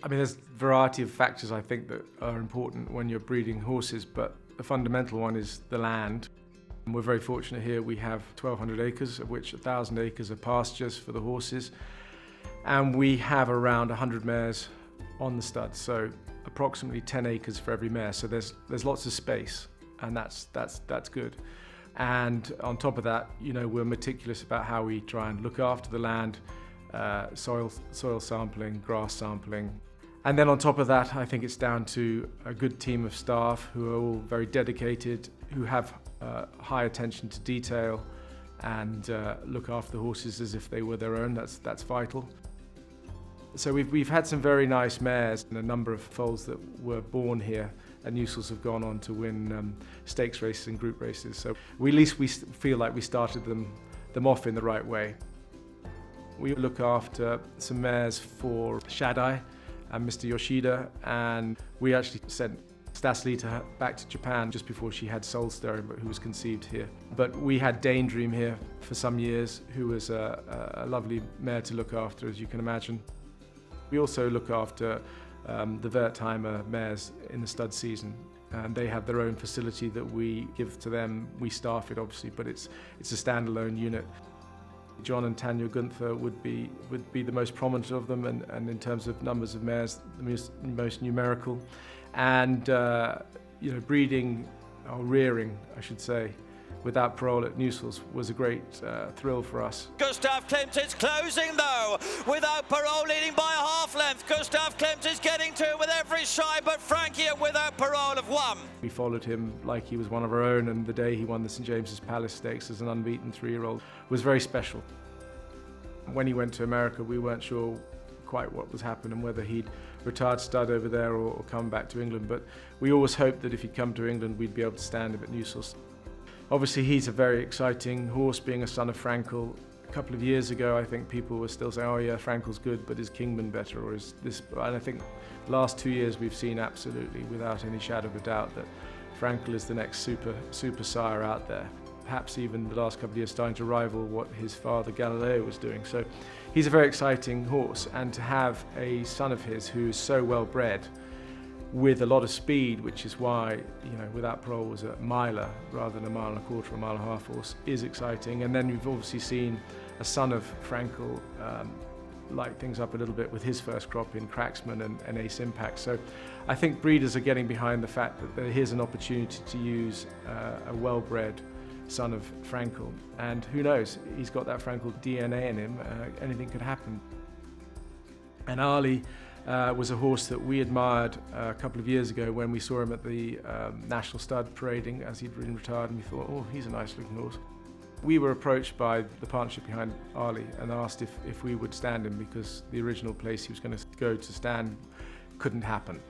I mean, there's a variety of factors I think that are important when you're breeding horses, but the fundamental one is the land. And we're very fortunate here. We have 1,200 acres, of which 1,000 acres are pastures for the horses. And we have around 100 mares on the stud, so approximately 10 acres for every mare. So there's lots of space, and that's good. And on top of that, you know, we're meticulous about how we try and look after the land, soil sampling, grass sampling. And then on top of that, I think it's down to a good team of staff who are all very dedicated, who have high attention to detail and look after the horses as if they were their own. That's vital. So we've had some very nice mares, and a number of foals that were born here at Newsells have gone on to win stakes races and group races. So at least we feel like we started them off in the right way. We look after some mares for Shaddai and Mr. Yoshida, and we actually sent Staslita back to Japan just before she had Soulstar, who was conceived here. But we had Daydream here for some years, who was a lovely mare to look after, as you can imagine. We also look after the Wertheimer mares in the stud season, and they have their own facility that we give to them. We staff it obviously, but it's a standalone unit. John and Tanya Gunther would be the most prominent of them, and in terms of numbers of mares, the most numerical. And you know, breeding or rearing, I should say, without parole at Newsells was a great thrill for us. Gustav Klimt is closing though, without parole leading by a half length. Gustav Klimt is getting to it with every shy, but Frankie without parole have won. We followed him like he was one of our own, and the day he won the St James's Palace Stakes as an unbeaten 3-year-old was very special. When he went to America, we weren't sure quite what was happening, whether he'd retired stud over there or come back to England, but we always hoped that if he'd come to England, we'd be able to stand him at Newsells. Obviously, he's a very exciting horse, being a son of Frankel. A couple of years ago, I think people were still saying, oh yeah, Frankel's good, but is Kingman better, or is this? And I think the last 2 years we've seen absolutely, without any shadow of a doubt, that Frankel is the next super sire out there. Perhaps even the last couple of years starting to rival what his father Galileo was doing. So he's a very exciting horse, and to have a son of his who is so well bred, with a lot of speed, which is why, you know, Without Parole was a miler rather than a mile and a quarter or a mile and a half horse, is exciting. And then we've obviously seen a son of Frankel light things up a little bit with his first crop in Cracksman and Ace Impact. So I think breeders are getting behind the fact that here's an opportunity to use a well-bred son of Frankel, and who knows, he's got that Frankel DNA in him. Anything could happen. And Ali was a horse that we admired a couple of years ago when we saw him at the National Stud parading as he'd been retired, and we thought, oh, he's a nice looking horse. We were approached by the partnership behind Ali and asked if we would stand him, because the original place he was going to go to stand couldn't happen.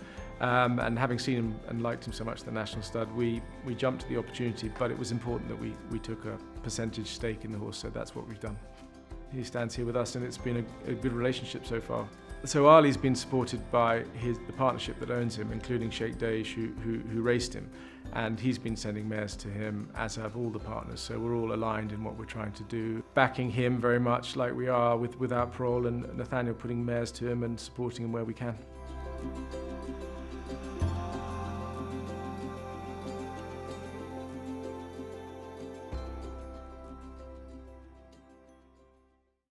And having seen him and liked him so much at the National Stud, we jumped at the opportunity, but it was important that we took a percentage stake in the horse, so that's what we've done. He stands here with us, and it's been a good relationship so far. So Ali's been supported by the partnership that owns him, including Sheikh Daish, who raced him, and he's been sending mares to him, as have all the partners. So we're all aligned in what we're trying to do, backing him very much like we are with Without Parole, and Nathaniel putting mares to him and supporting him where we can.